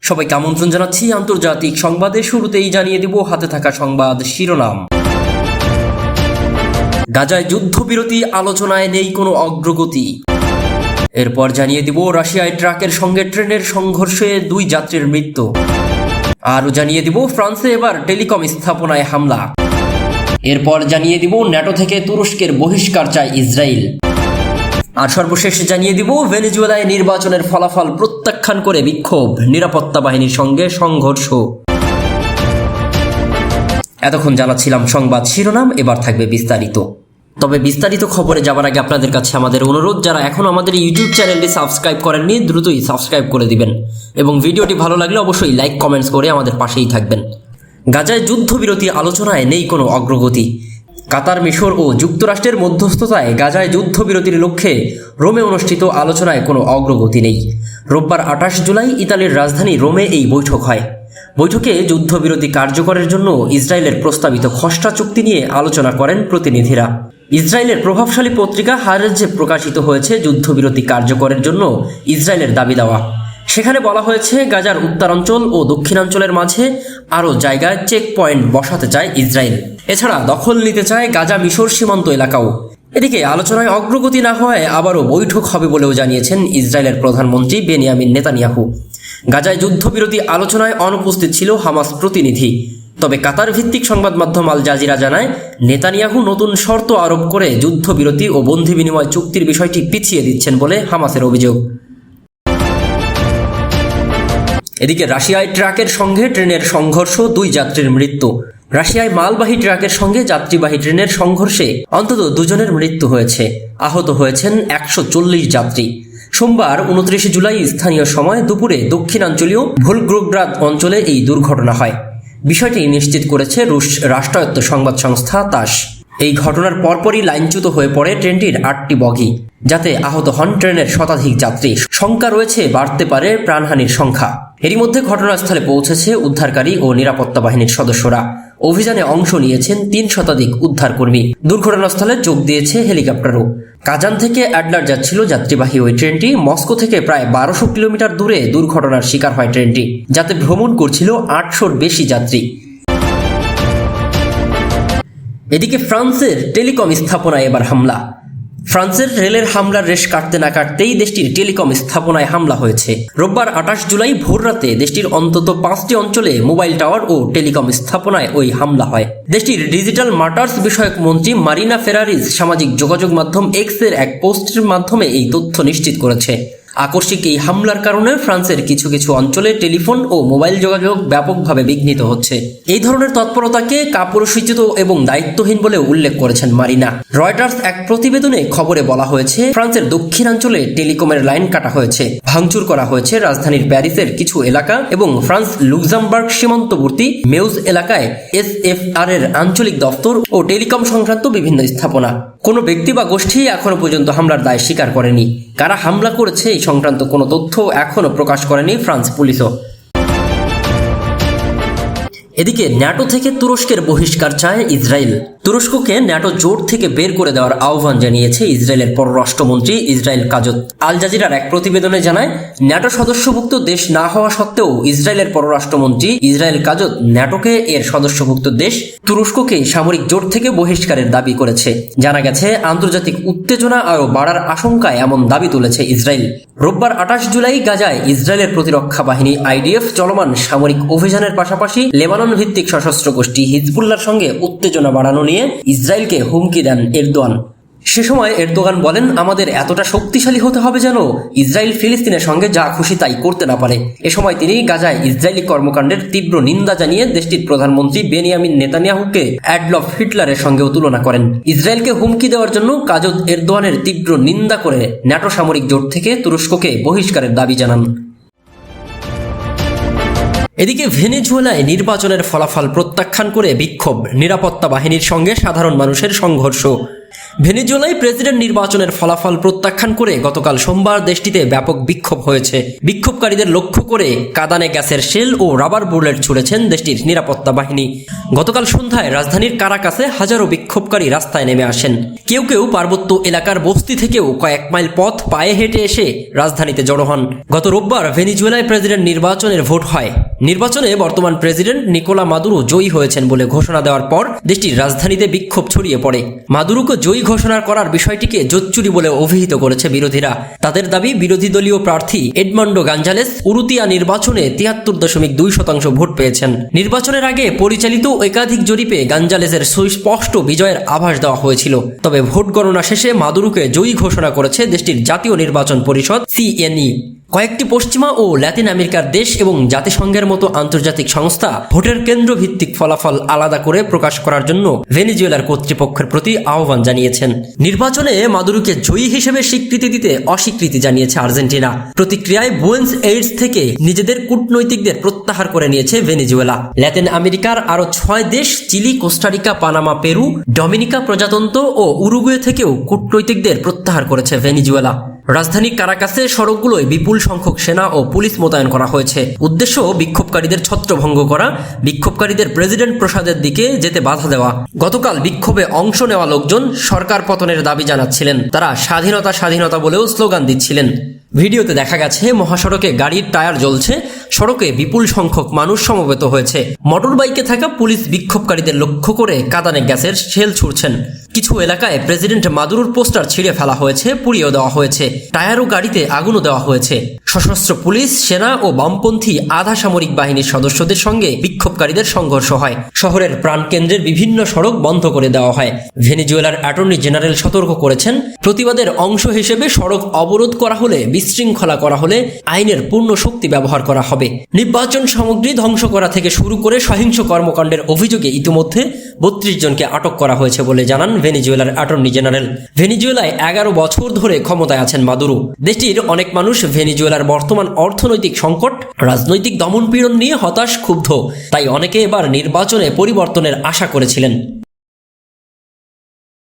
সবাইকে আমন্ত্রণ জানাচ্ছি আন্তর্জাতিক সংবাদের শুরুতেই জানিয়ে দেব হাতে থাকা সংবাদ শিরোনাম। গাজায় যুদ্ধবিরতি আলোচনায় নেই কোনো অগ্রগতি। এরপর জানিয়ে দেব রাশিয়ায় ট্রাকের সঙ্গে ট্রেনের সংঘর্ষে 2 যাত্রীর মৃত্যু। আরও জানিয়ে দেব ফ্রান্সে এবার টেলিকম স্থাপনায় হামলা। এরপর জানিয়ে দিব ন্যাটো থেকে তুরস্কের বহিষ্কার চায় ইসরায়েল। আর সর্বশেষ জানিয়ে দিব ভেনেজুয়েলায় নির্বাচনের ফলাফল প্রত্যাখ্যান করে বিক্ষোভ, নিরাপত্তা বাহিনীর সঙ্গে সংঘর্ষ। এতক্ষণ জানাচ্ছিলাম সংবাদ শিরোনাম, এবার থাকবে বিস্তারিত। তবে বিস্তারিত খবরে যাবার আগে আপনাদের কাছে আমাদের অনুরোধ, যারা এখন আমাদের ইউটিউব চ্যানেলটি সাবস্ক্রাইব করেননি দ্রুতই সাবস্ক্রাইব করে দিবেন এবং ভিডিওটি ভালো লাগলে অবশ্যই লাইক কমেন্টস করে আমাদের পাশেই থাকবেন। গাজায় যুদ্ধবিরতি আলোচনায় নেই কোনো অগ্রগতি। কাতার, মিশর ও যুক্তরাষ্ট্রের মধ্যস্থতায় গাজায় যুদ্ধবিরতির লক্ষ্যে রোমে অনুষ্ঠিত আলোচনায় কোনো অগ্রগতি নেই। রোববার 28 জুলাই ইতালির রাজধানী রোমে এই বৈঠক হয়। বৈঠকে যুদ্ধবিরতি কার্যকরের জন্য ইসরায়েলের প্রস্তাবিত খসড়া চুক্তি নিয়ে আলোচনা করেন প্রতিনিধিরা। ইসরায়েলের প্রভাবশালী পত্রিকা হারেজে প্রকাশিত হয়েছে যুদ্ধবিরতি কার্যকরের জন্য ইসরায়েলের দাবি দেওয়া। সেখানে বলা হয়েছে গাজার উত্তরাঞ্চল ও দক্ষিণাঞ্চলের মাঝে আরও জায়গায় চেক পয়েন্ট বসাতে চায় ইসরায়েল। এছাড়া দখল নিতে চায় গাজা মিশর সীমান্ত এলাকাও। এদিকে আলোচনায় অগ্রগতি না হওয়ায় আবারও বৈঠক হবে বলেও জানিয়েছেন ইসরায়েলের প্রধানমন্ত্রী বেনিয়ামিন নেতানিয়াহু। গাজায় যুদ্ধবিরতি আলোচনায় অনুপস্থিত ছিল হামাস প্রতিনিধি। তবে কাতার ভিত্তিক সংবাদ মাধ্যম আল জাজিরা জানায়, নেতানিয়াহু নতুন শর্ত আরোপ করে যুদ্ধবিরতি ও বন্দি বিনিময় চুক্তির বিষয়টি পিছিয়ে দিচ্ছেন বলে হামাসের অভিযোগ। এদিকে রাশিয়ায় ট্রাকের সঙ্গে ট্রেনের সংঘর্ষ, 2 যাত্রীর মৃত্যু। রাশিয়ায় মালবাহী ট্রাকের সঙ্গে যাত্রীবাহী ট্রেনের সংঘর্ষে অন্তত 2 জনের মৃত্যু হয়েছে। আহত হয়েছেন 140 যাত্রী। সোমবার 29 জুলাই স্থানীয় সময় দুপুরে দক্ষিণাঞ্চলীয় ভোলগ্রোগ্রাদ অঞ্চলে এই দুর্ঘটনা হয়। বিষয়টি নিশ্চিত করেছে রুশ রাষ্ট্রায়ত্ত সংবাদ সংস্থা তাস। এই ঘটনার পরপরই লাইনচ্যুত হয়ে পড়ে ট্রেনটির 8টি বগি, যাতে আহত হন ট্রেনের শতাধিক যাত্রী। শঙ্কা রয়েছে বাড়তে পারে প্রাণহানির সংখ্যা। এরই মধ্যে ঘটনাস্থলে পৌঁছেছে উদ্ধারকারী ও নিরাপত্তা বাহিনীর সদস্যরা। অভিযানে অংশ নিয়েছেন 3 শতাধিক উদ্ধারকর্মী। দুর্ঘটনাস্থলে যোগ দিয়েছে হেলিকপ্টারও। কাজান থেকে অ্যাডলার যাচ্ছিল যাত্রীবাহী ওই ট্রেনটি। মস্কো থেকে প্রায় 1200 কিলোমিটার দূরে দুর্ঘটনার শিকার হয় ট্রেনটি, যাতে ভ্রমণ করছিল 800-র বেশি যাত্রী। এদিকে ফ্রান্সের টেলিকম স্থাপনায় এবার হামলা। ফ্রান্সের রেলের হামলার রেশ কাটতে না কাটতেই দেশটির টেলিকম স্থাপনায় হামলা হয়েছে। রোববার 28 জুলাই ভোররাতে দেশটির অন্তত 5টি অঞ্চলে মোবাইল টাওয়ার ও টেলিকম স্থাপনায় ওই হামলা হয়। দেশটির ডিজিটাল মাটার্স বিষয়ক মন্ত্রী মারিনা ফেরারিজ সামাজিক যোগাযোগ মাধ্যম এক্সের এক পোস্টের মাধ্যমে এই তথ্য নিশ্চিত করেছে। আকস্মিক এই হামলার কারণে ফ্রান্সের কিছু কিছু অঞ্চলে টেলিফোন ও মোবাইল যোগাযোগ ব্যাপকভাবে বিঘ্নিত হচ্ছে। এই ধরনের তৎপরতাকে কাপুরুষোচিত এবং দায়িত্বহীন বলে উল্লেখ করেছেন মারিনা। রয়টার্স এক প্রতিবেদনে খবরে বলা হয়েছে, ফ্রান্সের দক্ষিণাঞ্চলে টেলিকমের লাইন কাটা হয়েছে, ভাঙচুর করা হয়েছে রাজধানীর প্যারিসের কিছু এলাকা এবং ফ্রান্স লুক্সেমবার্গ সীমান্তবর্তী মেউজ এলাকায় SFR এর আঞ্চলিক দপ্তর ও টেলিকম সংক্রান্ত বিভিন্ন স্থাপনা। কোনো ব্যক্তি বা গোষ্ঠী এখনো পর্যন্ত হামলার দায় স্বীকার করেনি। কারা হামলা করেছে এই সংক্রান্ত কোনো তথ্য এখনো প্রকাশ করেনি ফ্রান্স পুলিশও। এদিকে ন্যাটো থেকে তুরস্কের বহিষ্কার চায় ইসরায়েল। তুরস্ককে ন্যাটো জোট থেকে বের করে দেওয়ার আহ্বান জানিয়েছে ইসরায়েলের পররাষ্ট্রমন্ত্রী ইসরায়েল কাজত। আল জাজিরার এক প্রতিবেদনে জানায়, ন্যাটো সদস্যভুক্ত দেশ না হওয়া সত্ত্বেও ইসরায়েলের পররাষ্ট্রমন্ত্রী ইসরায়েল কাজত ন্যাটোকে এর সদস্যভুক্ত দেশ তুরস্ককে সামরিক জোট থেকে বহিষ্কারের দাবি করেছে। জানা গেছে, আন্তর্জাতিক উত্তেজনা আরও বাড়ার আশঙ্কায় এমন দাবি তুলেছে ইসরায়েল। রোববার 28 জুলাই গাজায় ইসরায়েলের প্রতিরক্ষা বাহিনী IDF চলমান সামরিক অভিযানের পাশাপাশি লেবানন ভিত্তিক সশস্ত্র গোষ্ঠী হিজবুল্লাহর সঙ্গে উত্তেজনা বাড়ানো নিয়ে ইসরায়েলকে হুমকি দেন এরদোয়ান। সে সময় এরদোগান বলেন, আমাদের এতটা শক্তিশালী হতে হবে যেন ইসরায়েল ফিলিস্তিনের সঙ্গে যা খুশি তাই করতে না পারে। এ সময় তিনি গাজায় ইসরায়েলি কর্মকাণ্ডের তীব্র নিন্দা জানিয়ে দেশটির প্রধানমন্ত্রী বেনিয়ামিন নেতানিয়াহুকে অ্যাডলফ হিটলারের সঙ্গেও তুলনা করেন। ইসরায়েলকে হুমকি দেওয়ার জন্য কাজত এরদোয়ানের তীব্র নিন্দা করে ন্যাটো সামরিক জোট থেকে তুরস্ককে বহিষ্কারের দাবি জানান। এদিকে ভেনেজুয়েলায় নির্বাচনের ফলাফল প্রত্যাখ্যান করে বিক্ষোভ, নিরাপত্তা বাহিনীর সঙ্গে সাধারণ মানুষের সংঘর্ষ। ভেনেজুয়েলায় প্রেসিডেন্ট নির্বাচনের ফলাফল প্রত্যাখ্যান করে গতকাল সোমবার দেশটিতে ব্যাপক বিক্ষোভ হয়েছে। বিক্ষোভকারীদের লক্ষ্য করে কাঁদানে গ্যাসের শেল ও রাবার বুলেট ছুড়েছেন দেশটির নিরাপত্তা বাহিনী। গতকাল সন্ধ্যায় রাজধানীর কারাকাসে হাজারো বিক্ষোভকারী রাস্তায় নেমে আসেন। কেউ কেউ পার্বত্য এলাকার বস্তি থেকেও কয়েক মাইল পথ পায়ে হেঁটে এসে রাজধানীতে জড়ো হন। গত রোববার ভেনেজুয়েলায় প্রেসিডেন্ট নির্বাচনের ভোট হয়। নির্বাচনে বর্তমান প্রেসিডেন্ট নিকোলা মাদুরো জয়ী হয়েছেন বলে ঘোষণা দেওয়ার পর দেশটির রাজধানীতে বিক্ষোভ ছড়িয়ে পড়ে। মাদুরোকে জয়ী ঘোষণা করার বিষয়টিকে জোচ্চুরি বলে অভিহিত করেছে বিরোধীরা। তাদের দাবি, বিরোধী দলীয় প্রার্থী এডমান্ডো গাঞ্জালেস উরুতিয়া নির্বাচনে 73.2% ভোট পেয়েছেন। নির্বাচনের আগে পরিচালিত একাধিক জরিপে গাঞ্জালেসের সুস্পষ্ট বিজয়ের আভাস দেওয়া হয়েছিল। তবে ভোট গণনা শেষে মাদুরোকে জয়ী ঘোষণা করেছে দেশটির জাতীয় নির্বাচন পরিষদ CNE। কয়েকটি পশ্চিমা ও ল্যাতিন আমেরিকার দেশ এবং জাতিসংঘের মতো আন্তর্জাতিক সংস্থা ভোটের কেন্দ্র ভিত্তিক ফলাফল আলাদা করে প্রকাশ করার জন্য ভেনেজুয়েলার কর্তৃপক্ষের প্রতি আহ্বান জানিয়েছেন। নির্বাচনে মাদুরোকে জয়ী হিসেবে স্বীকৃতি দিতে অস্বীকৃতি জানিয়েছে আর্জেন্টিনা। প্রতিক্রিয়ায় বুয়েন্স এইরস থেকে নিজেদের কূটনৈতিকদের প্রত্যাহার করে নিয়েছে ভেনেজুয়েলা। ল্যাতিন আমেরিকার আরও 6 দেশ Chile, Costa Rica, Panama, Peru, Dominica প্রজাতন্ত্র ও উরুগুয়ে থেকেও কূটনৈতিকদের প্রত্যাহার করেছে ভেনেজুয়েলা। রাজধানী কারাকাসে সড়কগুলোয় বিপুল সংখ্যক সেনা ও পুলিশ মোতায়েন করা হয়েছে। উদ্দেশ্য বিক্ষোভকারীদের ছত্রভঙ্গ করা, বিক্ষোভকারীদের প্রেসিডেন্ট প্রসাদের দিকে যেতে বাধা দেওয়া। গতকাল বিক্ষোভে অংশ নেওয়া লোকজন সরকার পতনের দাবি জানাচ্ছিলেন। তারা স্বাধীনতা স্বাধীনতা বলেও স্লোগান দিচ্ছিলেন। ভিডিওতে দেখা গেছে মহাসড়কে গাড়ির টায়ার জ্বলছে, সড়কে বিপুল সংখ্যক মানুষ সমবেত হয়েছে। মোটর বাইকে থাকা পুলিশ বিক্ষোভকারীদের লক্ষ্য করে কাঁদানে গ্যাসের শেল ছুড়ছেন। কিছু এলাকায় প্রেসিডেন্ট মাদুরোর পোস্টার ছিঁড়ে ফেলা হয়েছে, পুড়িয়ে দেওয়া হয়েছে। টায়ার ও গাড়িতে আগুনও দেওয়া হয়েছে। সশস্ত্র পুলিশ, সেনা ও বামপন্থী আধা সামরিক বাহিনীর সদস্যদের সঙ্গে বিক্ষোভকারীদের সংঘর্ষ হয়। শহরের প্রাণকেন্দ্রের বিভিন্ন সড়ক বন্ধ করে দেওয়া হয়। ভেনেজুয়েলার অ্যাটর্নি জেনারেল সতর্ক করেছেন, প্রতিবাদের অংশ হিসেবে সড়ক অবরোধ করা হলে, বিশৃঙ্খলা করা হলে আইনের পূর্ণ শক্তি ব্যবহার করা হবে। নির্বাচন সামগ্রী ধ্বংস করা থেকে শুরু করে সহিংস কর্মকাণ্ডের অভিযোগে ইতিমধ্যে 32 জনকে আটক করা হয়েছে বলে জানান ভেনেজুয়েলার অ্যাটর্নি জেনারেল। ভেনেজুয়েলায় 11 বছর ধরে ক্ষমতায় আছেন মাদুরো। দেশটির অনেক মানুষ ভেনেজুয়েলার বর্তমান অর্থনৈতিক সংকট, রাজনৈতিক দমনপীড়ন নিয়ে হতাশ, ক্ষুব্ধ। তাই অনেকে এবার নির্বাচনে পরিবর্তনের আশা করেছিলেন।